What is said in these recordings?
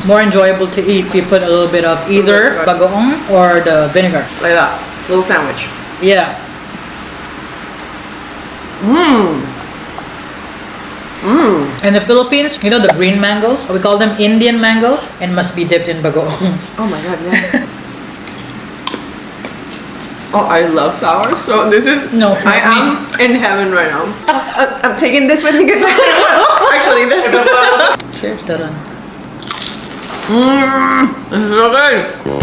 more enjoyable to eat if you put a little bit of either bagoong or the vinegar. Like that. Little sandwich. Yeah. In the Philippines, you know the green mangoes? We call them Indian mangoes and must be dipped in bagoong. Oh my god, yes. Oh, I love sour, so this is... No, I am in heaven right now. I'm taking this with me. Actually, this. Cheers, Turon. This is so good.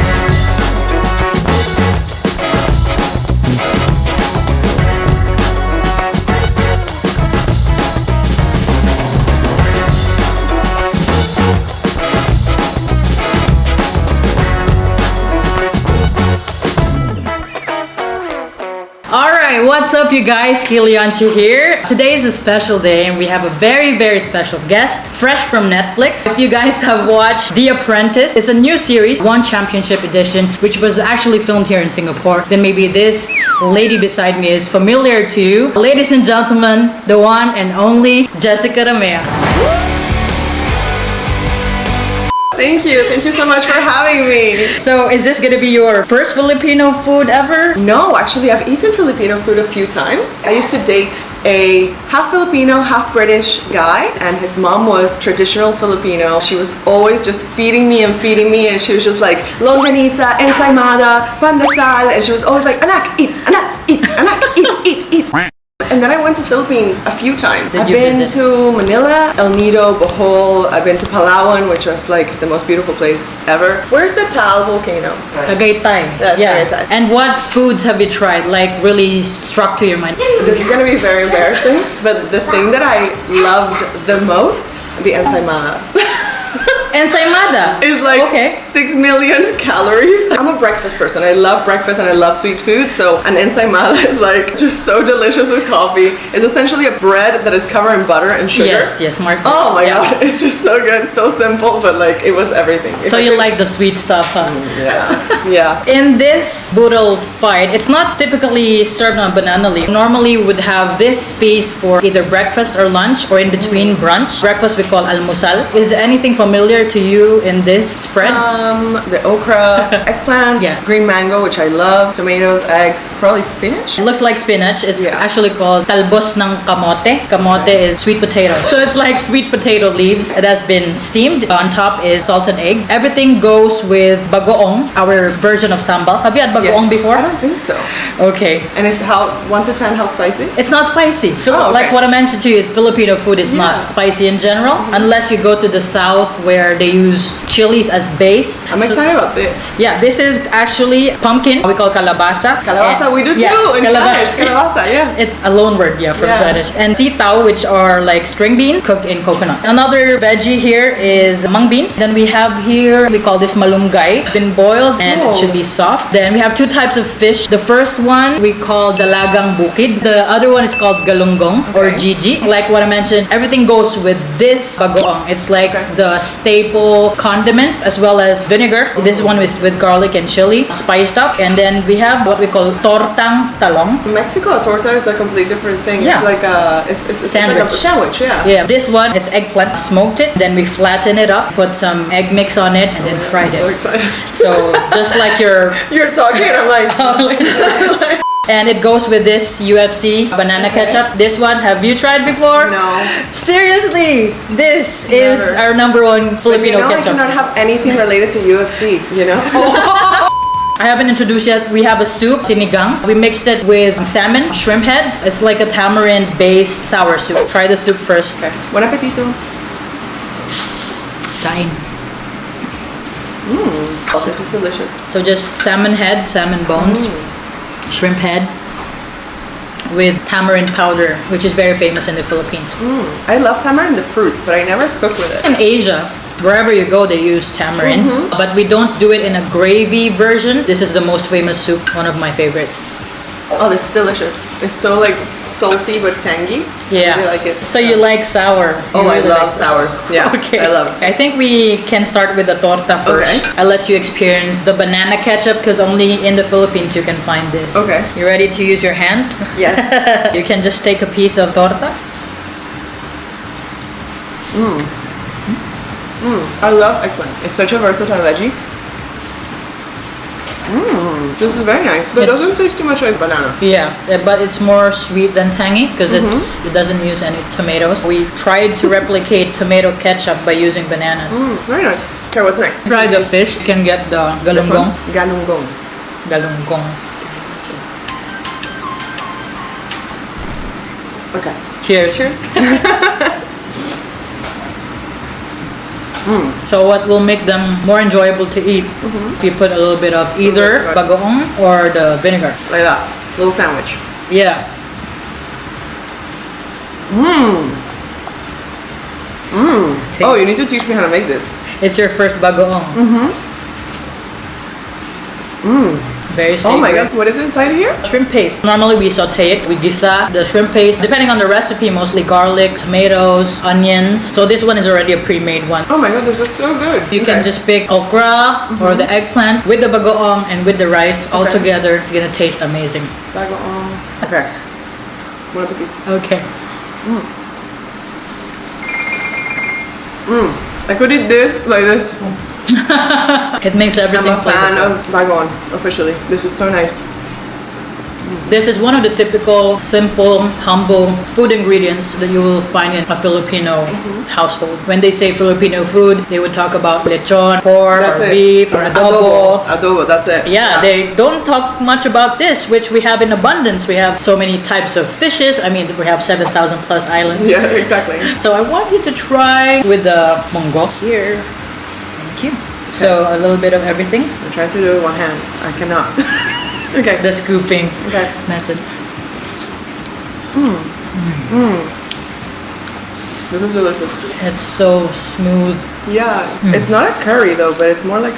Alright, what's up you guys? Kilianchi here. Today is a special day and we have a very, very special guest, fresh from Netflix. If you guys have watched The Apprentice, it's a new series, One Championship Edition, which was actually filmed here in Singapore. Then maybe this lady beside me is familiar to you. Ladies and gentlemen, the one and only Jessica Ramella. Thank you so much for having me. So is this gonna be your first Filipino food ever? No, actually I've eaten Filipino food a few times. I used to date a half Filipino, half British guy, and his mom was traditional Filipino. She was always just feeding me, and she was just like, longanisa, ensaymada, pandesal, and she was always like, anak, eat, anak, eat. And then I went to Philippines a few times. I've been to Manila, El Nido, Bohol. I've been to Palawan, which was like the most beautiful place ever. Where's the Taal volcano? Tagaytay. That's yeah. Tagaytay. And what foods have you tried, like really struck to your mind? This is gonna be very embarrassing, but the thing that I loved the most, the ensaymada. Ensaymada is like 6 million calories. I'm a breakfast person. I love breakfast and I love sweet food. So an ensaymada is like just so delicious with coffee. It's essentially a bread that is covered in butter and sugar. Yes, Mark. Oh my god, it's just so good, so simple, but like it was everything. So you like the sweet stuff, huh? Yeah. In this Boodle fight, it's not typically served on banana leaf. Normally we would have this feast for either breakfast or lunch or in between brunch. Breakfast we call almusal. Is there anything familiar to you in this spread? The okra, eggplant, green mango, which I love, tomatoes, eggs, probably spinach. It looks like spinach. It's actually called talbos ng kamote. Kamote is sweet potato. So it's like sweet potato leaves. It has been steamed. On top is salted egg. Everything goes with bagoong, our version of sambal. Have you had bagoong before? I don't think so. Okay. And it's how 1 to 10 how spicy? It's not spicy. Like what I mentioned to you, Filipino food is not spicy in general, unless you go to the south where they use chilies as base. I'm excited about this. Yeah, this is actually pumpkin. We call Kalabasa. Kalabasa, we do too in Spanish. Kalabasa, yes. It's a loan word, from Spanish. And Sitaw, which are like string bean cooked in coconut. Another veggie here is mung beans. Then we have here, we call this malunggay. It's been boiled and it should be soft. Then we have two types of fish. The first one we call Dalagang Bukid. The other one is called Galunggong or Gigi. Like what I mentioned, everything goes with this bagoong. It's like the staple condiment as well as vinegar. This one is with garlic and chili, spiced up. And then we have what we call Tortang Talong. In Mexico, a torta is a complete different thing. Yeah. It's like a sandwich. Like a sandwich, Yeah, this one, it's eggplant, smoked it, then we flatten it up, put some egg mix on it, and then fried it. I'm so excited. So just like you're talking, I'm like... And it goes with this UFC banana ketchup. This one, have you tried before? No. Seriously, this is our number one Filipino ketchup. I cannot have anything related to UFC, you know? I haven't introduced yet. We have a soup, sinigang. We mixed it with salmon, shrimp heads. It's like a tamarind-based sour soup. Try the soup first. Okay. Buen appetito. Kain. Oh, this is delicious. So just salmon head, salmon bones, shrimp head with tamarind powder, which is very famous in the Philippines. I love tamarind, the fruit, but I never cook with it. In Asia, wherever you go, they use tamarind, but we don't do it in a gravy version. This is the most famous soup, one of my favorites. Oh, this is delicious. It's so like salty but tangy. Yeah. I really like it. So you like sour? Oh, I love sour. Yeah. Okay. I love it. I think we can start with the torta first. Okay. I'll let you experience the banana ketchup because only in the Philippines you can find this. Okay. You ready to use your hands? Yes. You can just take a piece of torta. I love eggplant. It's such a versatile veggie. This is very nice. But it doesn't taste too much like banana. Yeah, but it's more sweet than tangy because it doesn't use any tomatoes. We tried to replicate tomato ketchup by using bananas. Very nice. Okay, what's next? Try the fish. You can get the galunggong. Galunggong. Galunggong. Okay. Cheers. Cheers. So what will make them more enjoyable to eat if you put a little bit of either bagoong or the vinegar. Like that. Little sandwich. Yeah. Oh, you need to teach me how to make this. It's your first bagoong. Very savory. Oh my god, what is inside here? Shrimp paste. Normally we saute it. We gisa the shrimp paste. Depending on the recipe, mostly garlic, tomatoes, onions. So this one is already a pre-made one. Oh my god, this is so good. You can just pick okra or the eggplant with the bagoong and with the rice all together. It's gonna taste amazing. Bagoong. Okay. Bon appetit. Okay. I could eat this like this. It makes everything I'm a fan flavorful. of bagoong, officially. This is so nice. This is one of the typical, simple, humble food ingredients that you will find in a Filipino household. When they say Filipino food, they would talk about lechon, pork, or beef, or adobo. Adobo, that's it. Yeah, they don't talk much about this, which we have in abundance. We have so many types of fishes. I mean, we have 7,000 plus islands. Yeah, exactly. So I want you to try with the Monggo here. Thank you. So a little bit of everything. I'm trying to do it with one hand. I cannot. Okay. The scooping method. This is delicious. It's so smooth. Yeah, it's not a curry though, but it's more like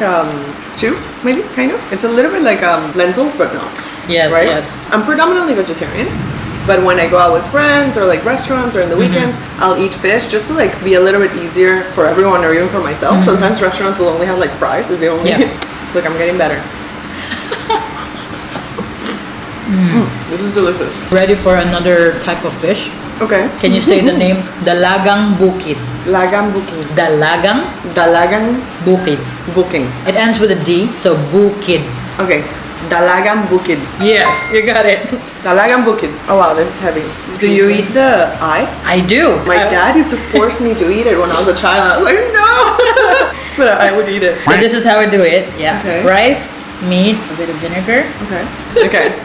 stew, maybe, kind of. It's a little bit like lentils, but not. Yes, right? yes. I'm predominantly vegetarian, but when I go out with friends or like restaurants or in the weekends, I'll eat fish just to like be a little bit easier for everyone or even for myself. Sometimes restaurants will only have like fries is the only. Look, I'm getting better. This is delicious. Ready for another type of fish? Okay. Can you say the name? Dalagang Bukid. Dalagang Bukid. Dalagang Bukid. Bukid. It ends with a D, so Bukid. Okay. Dalagang Bukid. Yes, you got it. Dalagang Bukid. Oh wow, this is heavy. Do you eat the eye? I do. My dad used to force me to eat it when I was a child. I was like, no! But I would eat it. So this is how I do it. Yeah. Okay. Rice, meat, a bit of vinegar. Okay. Okay.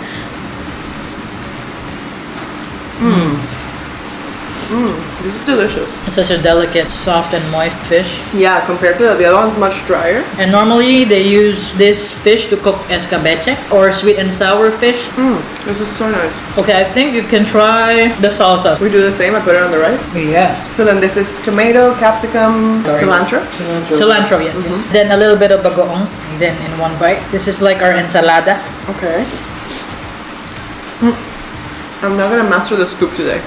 This is delicious. It's such a delicate, soft and moist fish. Yeah, compared to the other one's much drier. And normally they use this fish to cook escabeche or sweet and sour fish. This is so nice. Okay, I think you can try the salsa. We do the same. I put it on the rice. Yes. So then this is tomato, capsicum, cilantro. Cilantro, yes, yes. Then a little bit of bagoong, and then in one bite. This is like our ensalada. Okay. I'm not gonna master the scoop today.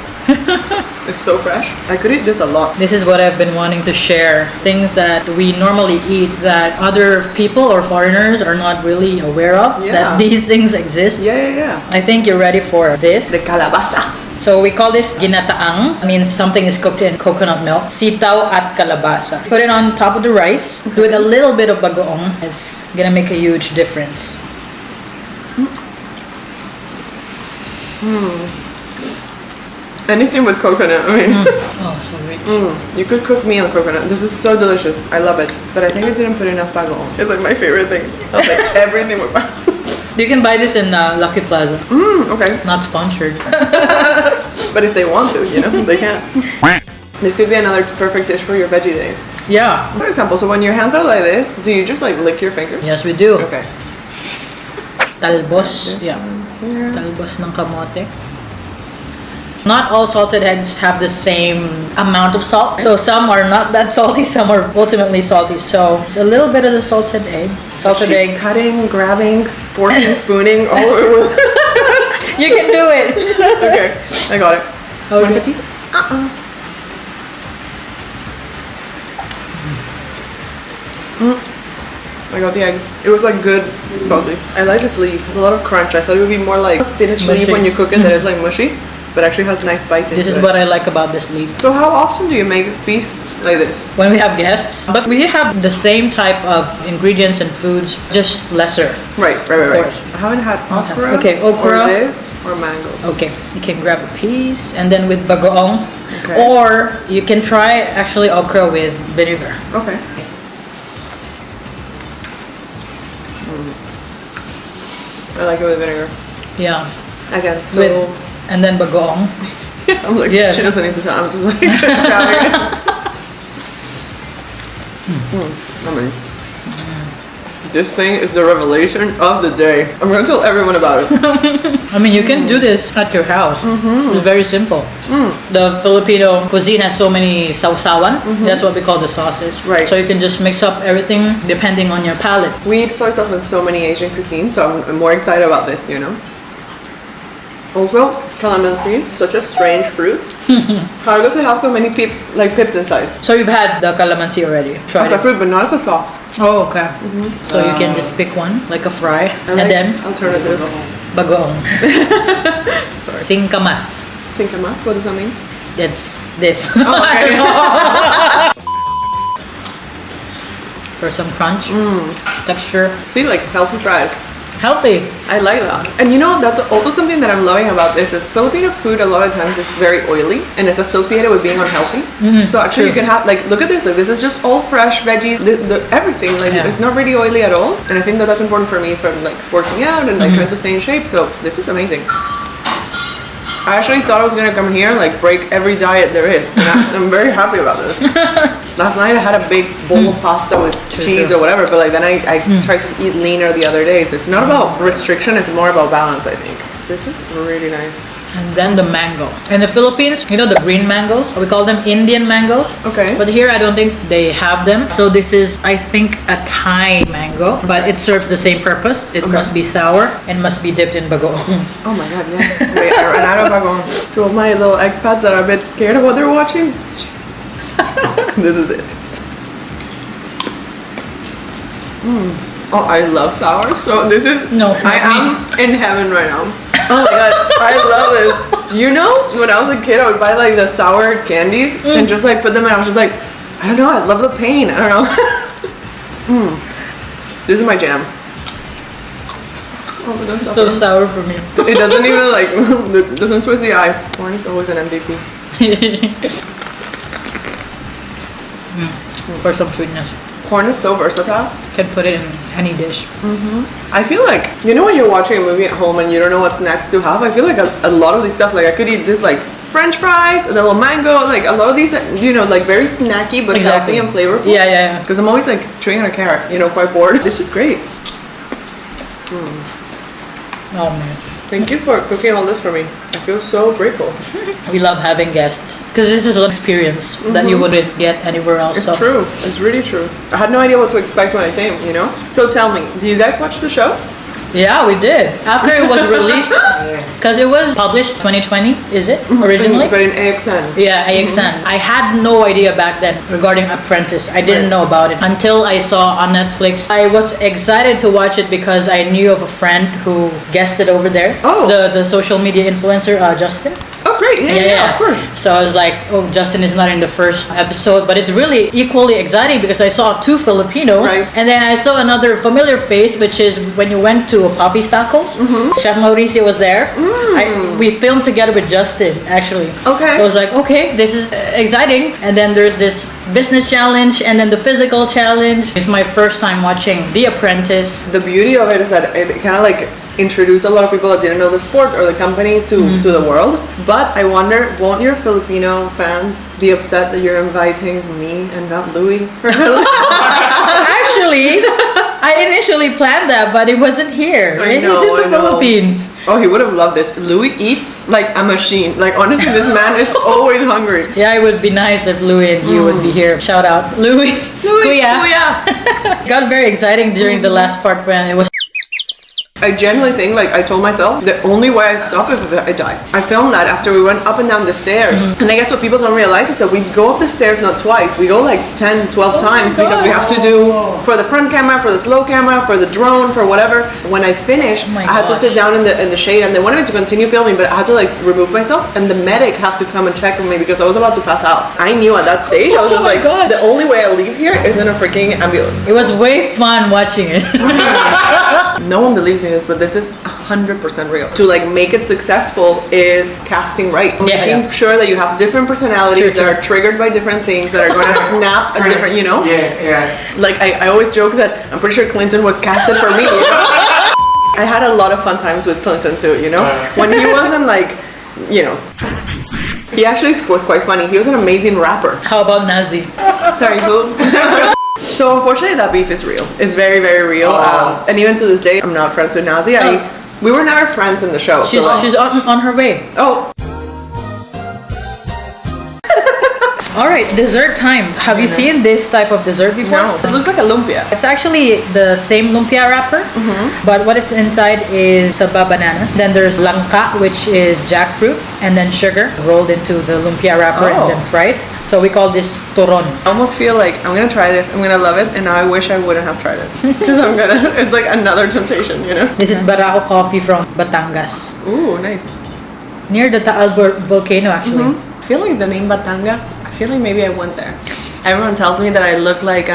It's so fresh. I could eat this a lot. This is what I've been wanting to share. Things that we normally eat that other people or foreigners are not really aware of. Yeah. That these things exist. Yeah. I think you're ready for this. The Kalabasa. So we call this Ginataang. It means something is cooked in coconut milk. Sitaw at Kalabasa. Put it on top of the rice with a little bit of bagoong. It's gonna make a huge difference. Anything with coconut, I mean. Oh, so rich. You could cook me on coconut. This is so delicious. I love it. But I think I didn't put enough bagoong. It's like my favorite thing. I was like, everything with bagoong. You can buy this in Lucky Plaza. Okay. Not sponsored. But if they want to, you know, they can. This could be another perfect dish for your veggie days. Yeah. For example, so when your hands are like this, do you just like lick your fingers? Yes, we do. Okay. Talbos. Yeah. Talbos ng kamote. Not all salted eggs have the same amount of salt. So some are not that salty, some are ultimately salty. So it's a little bit of the salted egg. Salted egg. Cutting, grabbing, forking, spooning, all over with. You can do it. Okay, I got it. Bon appetit. I got the egg. It was like good salty. I like this leaf. There's a lot of crunch. I thought it would be more like spinach leaf when you cook it that is like mushy. but actually has nice bites into it. This is what I like about this leaf. So how often do you make feasts like this? When we have guests, but we have the same type of ingredients and foods, just lesser. Right. Of course. I haven't had okra. Okay, okra. Or this or mango. Okay, you can grab a piece, and then with bagoong, Okay. or you can try actually okra with vinegar. Okay. I like it with vinegar. Yeah. Again, so... With, and then bagoong. I'm like, Yes. she doesn't need to tell. I'm just like, grabbing it. I mean, this thing is the revelation of the day. I'm going to tell everyone about it. I mean, you can do this at your house. It's very simple. The Filipino cuisine has so many sausawan. That's what we call the sauces. Right. So you can just mix up everything depending on your palate. We eat soy sauce in so many Asian cuisines, so I'm more excited about this, you know? Also, calamansi, such a strange fruit. How does it have so many pips inside? So you've had the calamansi already. Tried As a it. fruit, but not as a sauce. Oh, okay. So you can just pick one, like a fry, and like then alternatives. bagoong. Sorry. Singkamas. Singkamas, what does that mean? It's this. Oh, okay. For some crunch, texture, See, like healthy fries. healthy. I like that. And you know, that's also something that I'm loving about this is Filipino food a lot of times is very oily and it's associated with being unhealthy. So actually you can have, like, look at this, like this is just all fresh veggies, everything, like Yeah. it's not really oily at all. And I think that that's important for me from like working out and like trying to stay in shape. So this is amazing. I actually thought I was gonna come here and like break every diet there is. And I'm very happy about this. Last night I had a big bowl of pasta with cheese or whatever, but like then I tried to eat leaner the other days. It's not about restriction, it's more about balance, I think. This is really nice. And then the mango. In the Philippines, you know the green mangoes? We call them Indian mangoes. Okay. But here I don't think they have them. So this is, I think, a Thai mango, but it serves the same purpose. It must be sour and must be dipped in bagoong. Oh my god, yes. Wait, I ran out of Bagoong. Two of my little expats that are a bit scared of what they're watching. This is it. Oh, I love sour. So this is I am in heaven right now. Oh my god, I love this. You know, when I was a kid, I would buy like the sour candies and just like put them in. I was just like, I don't know, I love the pain. I don't know. This is my jam. Oh, but that's So sour for me. It doesn't even like, it doesn't twist the eye. Corn is always an MVP. For some sweetness. Corn is so versatile. Can put it in any dish. I feel like, you know when you're watching a movie at home and you don't know what snacks to have? I feel like a lot of these stuff, like I could eat this like French fries, the little mango, like a lot of these, you know, like very snacky but healthy and flavorful. Yeah. Because I'm always like chewing on a carrot, you know, quite bored. This is great. Oh man. Thank you for cooking all this for me. I feel so grateful. We love having guests because this is an experience that you wouldn't get anywhere else. It's true. It's really true. I had no idea what to expect when I came, you know? So tell me, do you guys watch the show? Yeah, we did. After it was released, because it was published 2020, is it originally? But in AXN. Yeah, AXN. I had no idea back then regarding Apprentice. I didn't know about it until I saw on Netflix. I was excited to watch it because I knew of a friend who guested over there. Oh. The social media influencer, Justin. Oh, great. Yeah, of course. So I was like, oh, Justin is not in the first episode, but it's really equally exciting because I saw two Filipinos. Right. And then I saw another familiar face, which is when you went to Papi's Tacos. Chef Mauricio was there. We filmed together with Justin, actually. Okay. I was like, okay, this is exciting. And then there's this business challenge and then the physical challenge. It's my first time watching The Apprentice. The beauty of it is that it kind of like introduced a lot of people that didn't know the sport or the company to the world. But I wonder, won't your Filipino fans be upset that you're inviting me and not Louis? Actually, I initially planned that, but it wasn't here. I It know, is in the I know. Philippines. Oh, he would have loved this. Louis eats like a machine. Like honestly, this man is always hungry. Yeah, it would be nice if Louis and you would be here. Shout out, Louis. Louis, Kuya. Kuya. Got very exciting during the last part when it was. I genuinely think, like, I told myself, the only way I stop is if I die. I filmed that after we went up and down the stairs. And I guess what people don't realize is that we go up the stairs not twice. We go like 10, 12 times because we have to do for the front camera, for the slow camera, for the drone, for whatever. When I finished, I had to sit down in the shade, and they wanted me to continue filming, but I had to like remove myself, and the medic had to come and check on me because I was about to pass out. I knew at that stage, I was just like, the only way I leave here is in a freaking ambulance. It was way fun watching it. No one believes me this, but this is 100% real. To like make it successful is casting right. Making sure that you have different personalities that are triggered by different things, that are going to snap at different, you know? Yeah. Like I always joke that I'm pretty sure Clinton was casted for me. You know? I had a lot of fun times with Clinton too, you know? When he wasn't like, you know, he actually was quite funny. He was an amazing rapper. How about Nazi? Sorry, who? So unfortunately that beef is real. It's very, very real. And even to this day, I'm not friends with Nazi. We were never friends in the show. She's on her way. Oh. All right, dessert time. Have you seen this type of dessert before? No. It looks like a lumpia. It's actually the same lumpia wrapper, but what it's inside is saba bananas. Then there's langka, which is jackfruit, and then sugar rolled into the lumpia wrapper and then fried. So we call this turon. I almost feel like I'm gonna try this, I'm gonna love it, and now I wish I wouldn't have tried it. Because it's like another temptation, you know? This is Barako coffee from Batangas. Ooh, nice. Near the Taal volcano, actually. I feel like the name Batangas, I feel like maybe I went there. Everyone tells me that I look like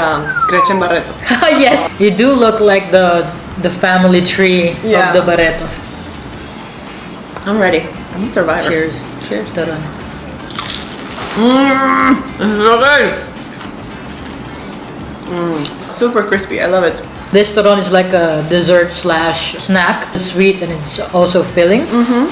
Gretchen Barreto. Yes, you do look like the family tree of the Barretos. I'm ready. I'm a survivor. Cheers. Cheers. Turon. This is so good. Super crispy. I love it. This turon is like a dessert slash snack. It's sweet and it's also filling.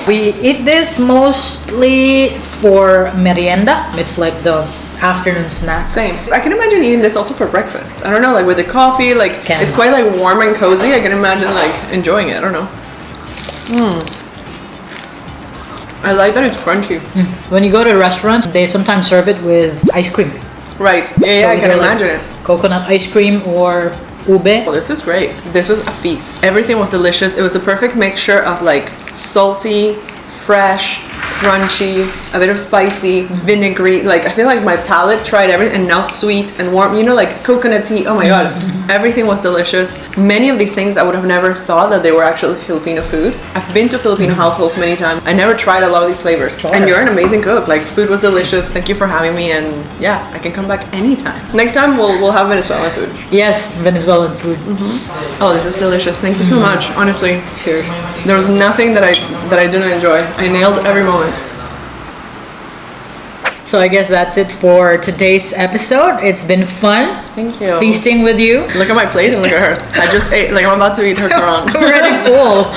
We eat this mostly for merienda. It's like the afternoon snack. Same. I can imagine eating this also for breakfast. I don't know, like with the coffee, like it's quite like warm and cozy. I can imagine like enjoying it. I don't know. I like that it's crunchy. When you go to restaurants, they sometimes serve it with ice cream. Right. Yeah, I can imagine it. Coconut ice cream or ube. Well, this is great. This was a feast. Everything was delicious. It was a perfect mixture of like salty, fresh, crunchy, a bit of spicy, vinegary. Like I feel like my palate tried everything, and now sweet and warm. You know, like coconut tea. Oh my god, everything was delicious. Many of these things I would have never thought that they were actually Filipino food. I've been to Filipino households many times. I never tried a lot of these flavors. And you're an amazing cook. Like food was delicious. Thank you for having me, and yeah, I can come back anytime. Next time we'll have Venezuelan food. Yes, Venezuelan food. Oh, this is delicious. Thank you so much. Honestly, Cheers. there was nothing that I didn't enjoy. I nailed every moment. So I guess that's it for today's episode. It's been fun. Thank you. Feasting with you. Look at my plate and look at hers. I just ate, like I'm about to eat her Turon. I'm already full.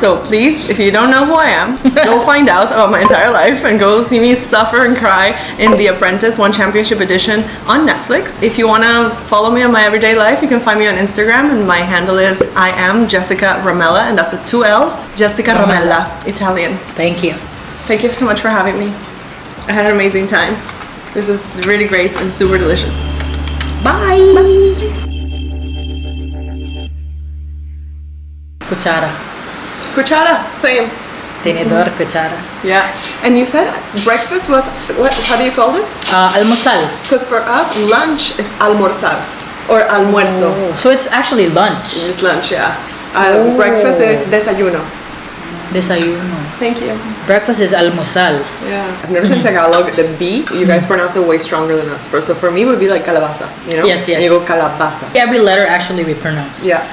So please, if you don't know who I am, go find out about my entire life and go see me suffer and cry in The Apprentice One Championship Edition on Netflix. If you want to follow me on my everyday life, you can find me on Instagram, and my handle is I am Jessica Ramella, and that's with 2 L's. Jessica Ramella, Italian. Thank you. Thank you so much for having me. I had an amazing time. This is really great and super delicious. Bye. Cuchara. Cuchara, same. Tenedor, cuchara. Yeah. And you said breakfast was, how do you call it? Almusal. Because for us, lunch is almorzar or almuerzo. Oh, so it's actually lunch. It's lunch, yeah. Breakfast is desayuno. Desayuno. Thank you. Breakfast is almusal. Yeah. I've noticed in Tagalog, the B, you guys pronounce it way stronger than us. So for me, it would be like calabasa, you know? Yes, yes. And you go calabasa. Every letter actually we pronounce. Yeah.